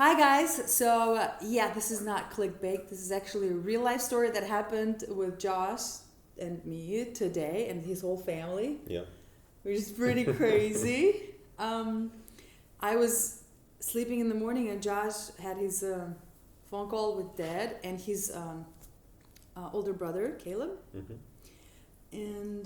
Hi guys. So this is not clickbait. This is actually a real life story that happened with Josh and me today and his whole family. Yeah. Which is pretty crazy. I was sleeping in the morning and Josh had his phone call with Dad and his older brother Caleb. Mm-hmm. And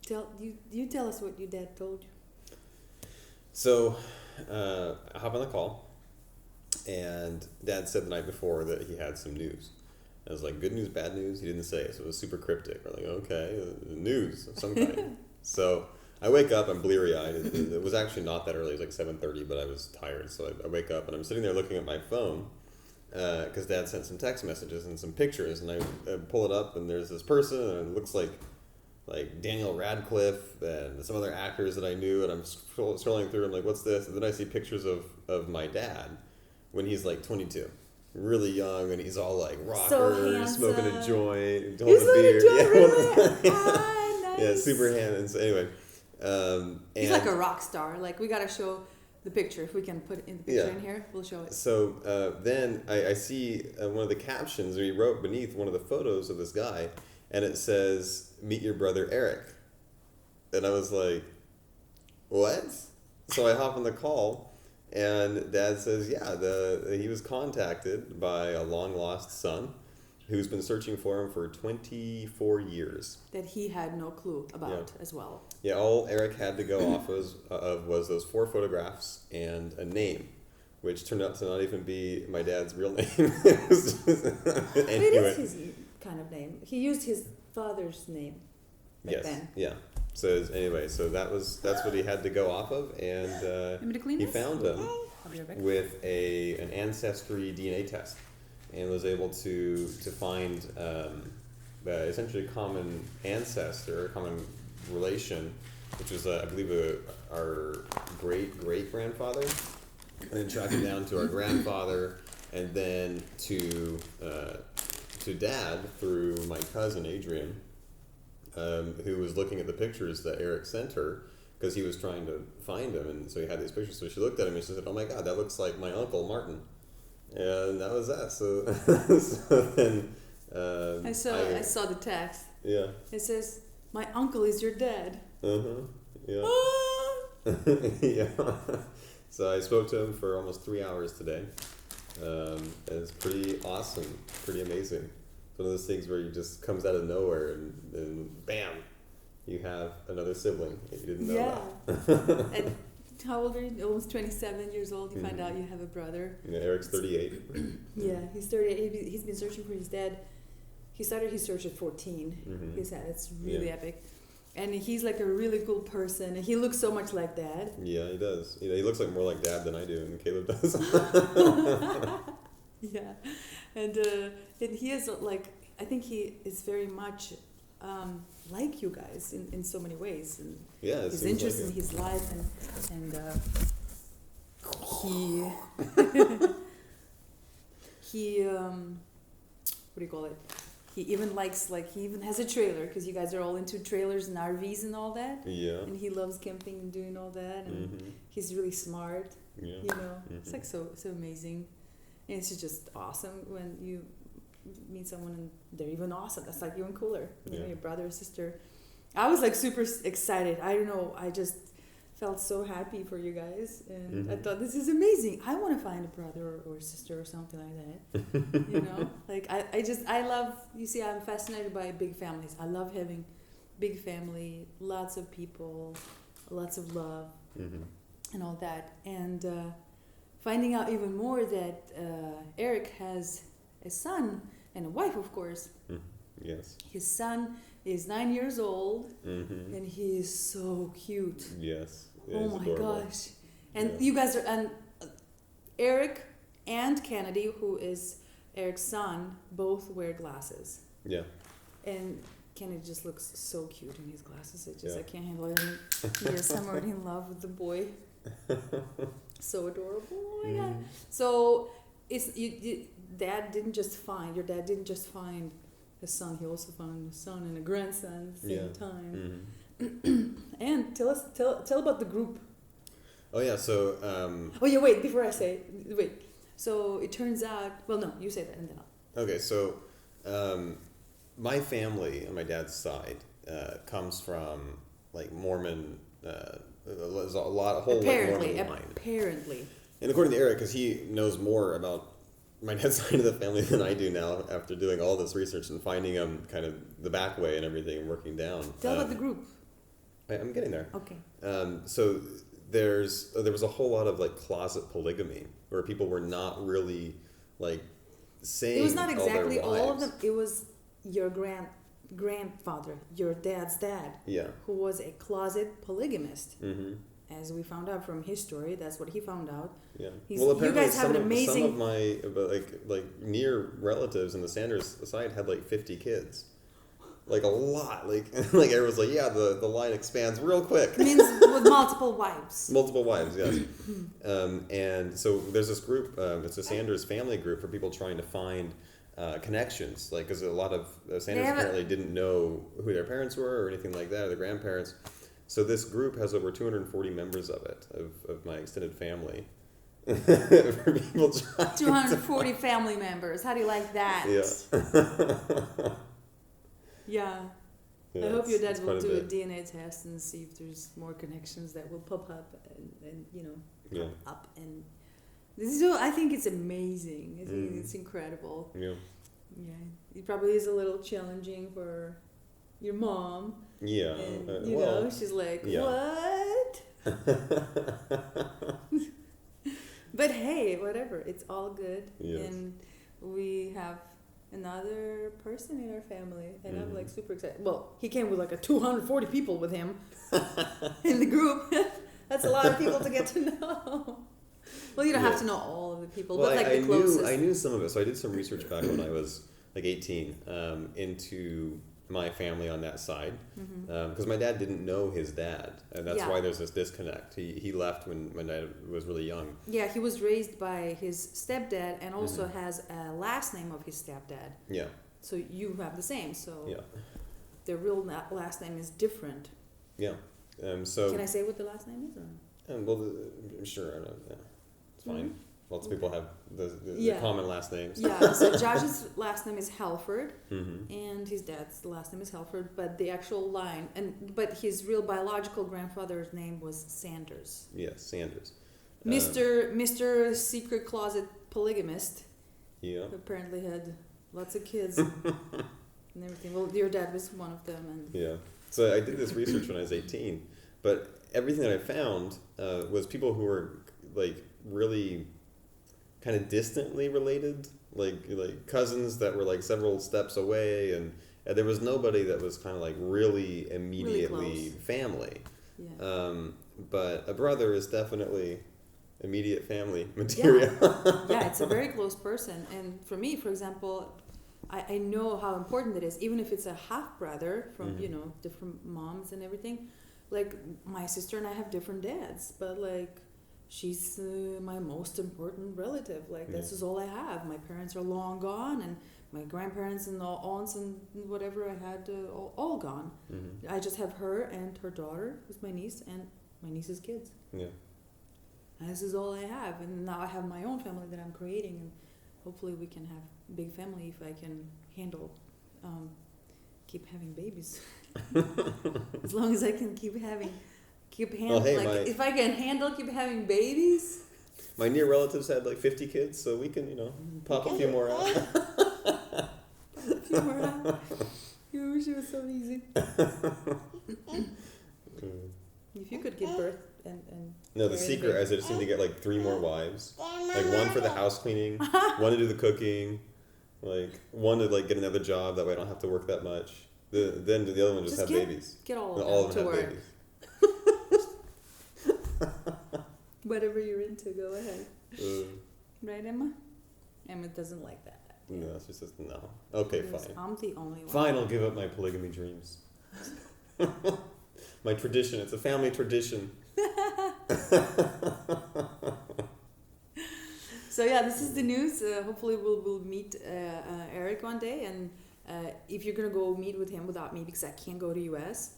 tell us what your dad told you. So I hop on the call, and Dad said the night before that he had some news. I was like, good news, bad news? He didn't say, so it was super cryptic. We're like, okay, news of some kind. So I wake up, I'm bleary-eyed. It was actually not that early, it was like 7:30, but I was tired. So I wake up, and I'm sitting there looking at my phone, because Dad sent some text messages and some pictures, and I pull it up, and there's this person, and it looks like Daniel Radcliffe and some other actors that I knew, and I'm scrolling through, I'm like, what's this? And then I see pictures of my dad when he's like 22. Really young, and he's all like rocker, smoking a joint, holding a beer. Nice. Yeah, super handsome. So anyway, he's like a rock star. Like, we gotta show the picture. If we can put in the picture in here, we'll show it. So then I see one of the captions, or he wrote beneath one of the photos of this guy, and it says, "Meet your brother Eric." And I was like, what? So I hop on the call, and Dad says, he was contacted by a long-lost son who's been searching for him for 24 years. That he had no clue about as well. Yeah, all Eric had to go off of was those 4 photographs and a name, which turned out to not even be my dad's real name. It is his kind of name. He used his father's name back then. Yeah. So that's what he had to go off of, and he found him with an ancestry DNA test, and was able to find essentially a common ancestor, a common relation, which was I believe our great grandfather, and then track it down to our grandfather, and then to Dad through my cousin Adrian, who was looking at the pictures that Eric sent her because he was trying to find him, and so he had these pictures. So she looked at him and she said, "Oh my God, that looks like my uncle Martin," and that was that. So then I saw the text. Yeah. It says, "My uncle is your dad." Yeah. Yeah. So I spoke to him for almost 3 hours today. It's pretty awesome, pretty amazing. It's one of those things where you just comes out of nowhere and bam, you have another sibling that you didn't know about. And how old are you? Almost 27 years old. You find out you have a brother. Yeah, Eric's 38. Yeah, he's 38. He's been searching for his dad. He started his search at 14. Mm-hmm. He said it's really epic. And he's like a really cool person. And he looks so much like Dad. Yeah, he does. He looks like more like Dad than I do, and Caleb does. Yeah. And he is like, I think he is very much like you guys in so many ways. And his interest in his life and he what do you call it? He even likes, he even has a trailer, because you guys are all into trailers and RVs and all that. Yeah. And he loves camping and doing all that. And he's really smart. Yeah. You know, it's like so amazing. And it's just awesome when you meet someone and they're even awesome. That's like even cooler. You know, your brother or sister. I was like super excited. I don't know. I just felt so happy for you guys. And I thought, this is amazing. I want to find a brother or sister or something like that. You know, like I love, you see, I'm fascinated by big families. I love having big family, lots of people, lots of love and all that. And finding out even more that Eric has a son and a wife, of course. Yes. His son is 9 years old, and he is so cute. Yes. Yeah, oh my gosh! And you guys are, and Eric and Kennedy, who is Eric's son, both wear glasses. Yeah. And Kennedy just looks so cute in his glasses. I can't handle it. Yes, I'm already in love with the boy. So adorable. Oh my God. So your dad didn't just find a son. He also found a son and a grandson at the same time. And tell about the group. Oh yeah, so. Oh yeah, wait. Before I say, wait. So it turns out. Well, no, you say that, and then I'll. Okay, so my family on my dad's side comes from like Mormon. There's a whole apparently, Mormon line. Apparently. And according to Eric, because he knows more about my dad's side of the family than I do now, after doing all this research and finding kind of the back way and everything and working down. Tell about the group. I'm getting there. Okay. So there was a whole lot of like closet polygamy where people were not really like saying. It was not exactly all, all of them. It was your grandfather, your dad's dad. Yeah. Who was a closet polygamist. Mm-hmm. As we found out from his story, that's what he found out. Yeah. Well, apparently you guys have an amazing. Some of my like near relatives in the Sanders side had like 50 kids, like a lot. Like everyone's like, yeah, the line expands real quick. It means with multiple wives. Multiple wives, yes. And so there's this group. It's a Sanders family group for people trying to find connections, like because a lot of Sanders apparently didn't know who their parents were or anything like that, or their grandparents. So this group has over 240 members of it, of my extended family. For people 240 family members. How do you like that? Yeah. Yeah. I hope your dad will do a DNA test and see if there's more connections that will pop up and pop up. And this is, I think it's amazing. I think it's incredible. Yeah. Yeah. It probably is a little challenging for your mom. Yeah. And, you know, she's like, what? But hey, whatever. It's all good. Yes. And we have another person in our family. And I'm like super excited. Well, he came with like a 240 people with him in the group. That's a lot of people to get to know. Well, you don't have to know all of the people, but like the closest. I knew some of it. So I did some research back when I was like 18 into my family on that side, because my dad didn't know his dad, and that's why there's this disconnect. He left when my dad was really young. Yeah, he was raised by his stepdad and also has a last name of his stepdad. Yeah. So you have the same. So the real last name is different. Yeah. So can I say what the last name is? Or? Well, sure. I don't know. Yeah. It's fine. Lots of people have the common last names. Yeah, so Josh's last name is Halford, and his dad's last name is Halford, but the actual line, but his real biological grandfather's name was Sanders. Yes, Sanders. Mr. Secret Closet Polygamist. Yeah. Apparently had lots of kids and everything. Well, your dad was one of them. And yeah. So I did this research when I was 18, but everything that I found was people who were like really kind of distantly related, like cousins that were like several steps away, and there was nobody that was kind of like really immediately really family. Yeah. But a brother is definitely immediate family material. Yeah, it's a very close person. And for me, for example, I know how important it is, even if it's a half brother from different moms and everything. Like my sister and I have different dads, but like she's my most important relative. Like this is all I have. My parents are long gone, and my grandparents and the aunts and whatever I had all gone. I just have her and her daughter, who's my niece, and my niece's kids. Yeah. And this is all I have, and now I have my own family that I'm creating, and hopefully we can have a big family if I can handle keep having babies. As long as I can keep if I can handle keep having babies. My near relatives had like 50 kids, so we can, pop a few more out. You wish it was so easy. If you could give birth and no, the secret is I just need to get like 3 more wives, like one for the house cleaning, one to do the cooking, like one to like get another job, that way I don't have to work that much. Then the other one just have babies. Get all of them to have babies. Whatever you're into, go ahead. Right, Emma? Emma doesn't like that. No, she says no. Okay, fine. I'm the only one. Fine, I'll give up my polygamy dreams. My tradition. It's a family tradition. So yeah, this is the news. Hopefully we'll meet Eric one day, and if you're gonna go meet with him without me, because I can't go to US,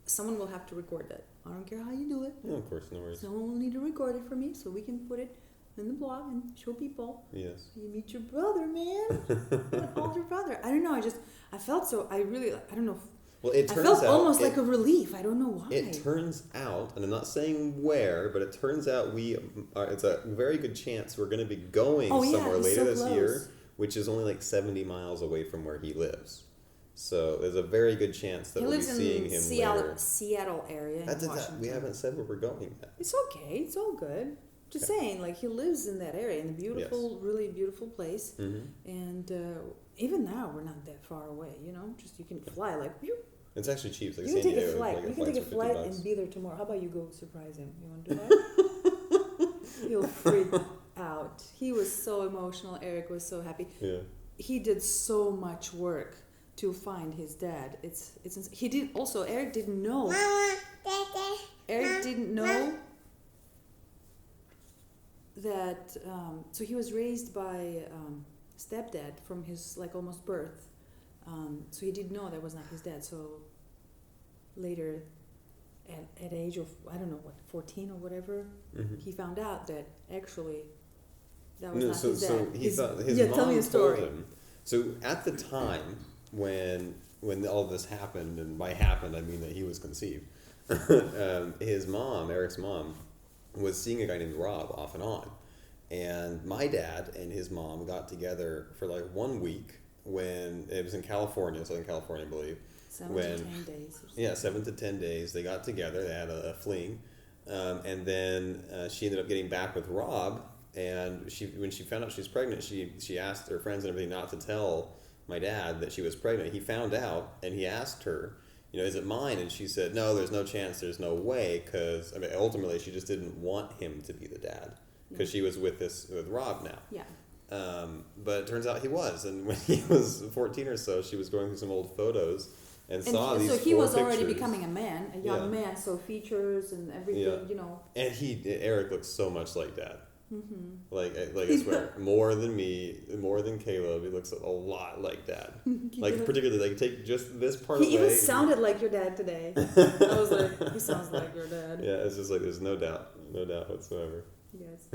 someone will have to record that. I don't care how you do it. No, of course, no worries. Someone will need to record it for me so we can put it in the blog and show people. Yes. You meet your brother, man. An older brother. I don't know. I felt so. I don't know. Well, it turns out. I felt almost like a relief. I don't know why. It turns out, and I'm not saying where, but it turns out it's a very good chance we're going to be going somewhere later this year, which is only like 70 miles away from where he lives. So there's a very good chance that we'll be seeing him later. Seattle area. We haven't said where we're going yet. It's okay. It's all good. Just saying, like, he lives in that area, in a beautiful, really beautiful place. Mm-hmm. And even now, we're not that far away, Just you can fly, like, whew. It's actually cheap. Like you can take a flight. You can take a flight and be there tomorrow. How about you go surprise him? You want to do that? He'll freak out. He was so emotional. Eric was so happy. Yeah. He did so much work to find his dad. Eric didn't know. Eric didn't know that. So he was raised by stepdad from his almost birth. So he didn't know that was not his dad. So later, at age of 14 or whatever, mm-hmm. he found out that actually that was not his dad. So he thought his mom told him. So at the time when all this happened, and by happened I mean that he was conceived, his mom, Eric's mom, was seeing a guy named Rob off and on, and my dad and his mom got together for 1 week. When it was in California, Southern California, I believe. 7 to 10 days. Yeah, 7 to 10 days. They got together. They had a fling. And then she ended up getting back with Rob. And when she found out she was pregnant, she asked her friends and everything not to tell my dad that she was pregnant. He found out, and he asked her, is it mine? And she said, no, there's no chance. There's no way. Because, ultimately, she just didn't want him to be the dad. Because she was with Rob now. Yeah. But it turns out he was, and when he was 14 or so, she was going through some old photos and saw these. So he was already becoming a young man. So features and everything, And Eric looks so much like Dad. Mm-hmm. I swear, more than me, more than Caleb, he looks a lot like Dad. Particularly, take just this part away. He even sounded like your dad today. I was like, he sounds like your dad. Yeah, it's just there's no doubt whatsoever. Yes,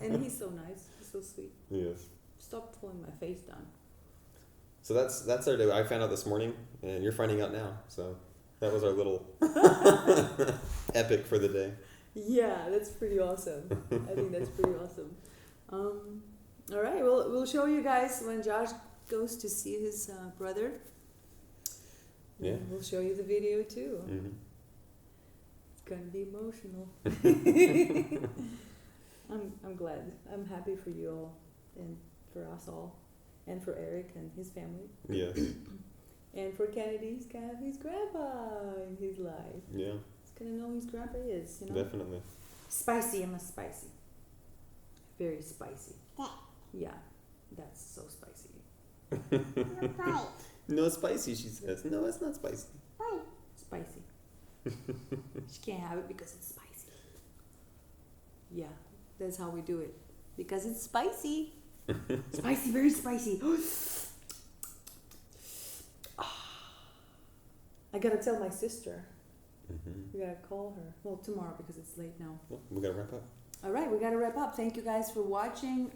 and he's so nice. So sweet. Yes. Stop pulling my face down. So that's our day. I found out this morning, and you're finding out now. So that was our little epic for the day. Yeah, that's pretty awesome. I think that's pretty awesome. All right, we'll show you guys when Josh goes to see his brother. Yeah. We'll show you the video too. Mm-hmm. It's gonna be emotional. I'm glad. I'm happy for you all and for us all and for Eric and his family. Yeah. And for Kennedy, he's gonna have his grandpa in his life. Yeah. He's gonna know who his grandpa is, Definitely. Spicy, Emma, spicy. Very spicy. Yeah. That's so spicy. No spicy, she says. No, it's not spicy. Spicy. She can't have it because it's spicy. Yeah. That's how we do it. Because it's spicy. Spicy, very spicy. I gotta tell my sister. Mm-hmm. We gotta call her. Well, tomorrow because it's late now. Well, we gotta wrap up. All right, we gotta wrap up. Thank you guys for watching.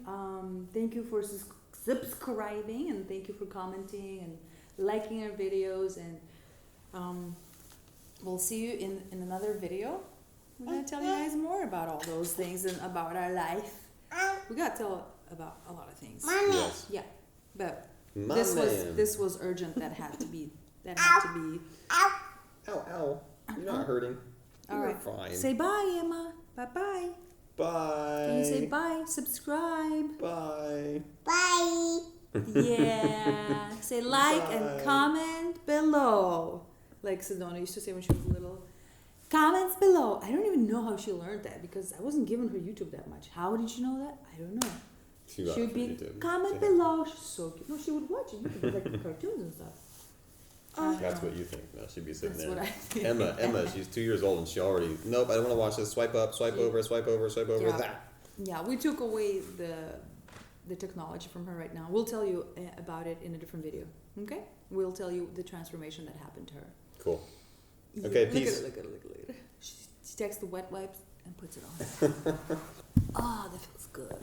Thank you for subscribing, and thank you for commenting and liking our videos. And we'll see you in another video. We're going to tell you guys more about all those things and about our life. We got to tell about a lot of things. Yes. Yeah. But this was urgent. That had to be. Ow, ow. You're not hurting. You're fine. Say bye, Emma. Bye-bye. Bye. Can you say bye? Subscribe. Bye. Bye. Yeah. Say like and comment below. Like Sedona used to say when she was little. Comments below. I don't even know how she learned that because I wasn't giving her YouTube that much. How did she know that? I don't know. She would be YouTube. Comment below. She's so cute. No, she would watch it. YouTube like the cartoons and stuff. That's what you think. No, she'd be sitting there. What I think. Emma, she's 2 years old and she already. Nope, I don't want to watch this. Swipe up, swipe over, swipe over, swipe over. Yeah. That. Yeah, we took away the technology from her right now. We'll tell you about it in a different video. Okay? We'll tell you the transformation that happened to her. Cool. Okay, peace. Look at her. She's She takes the wet wipes and puts it on. Ah, that feels good.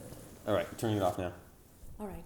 All right, turning it off now. All right.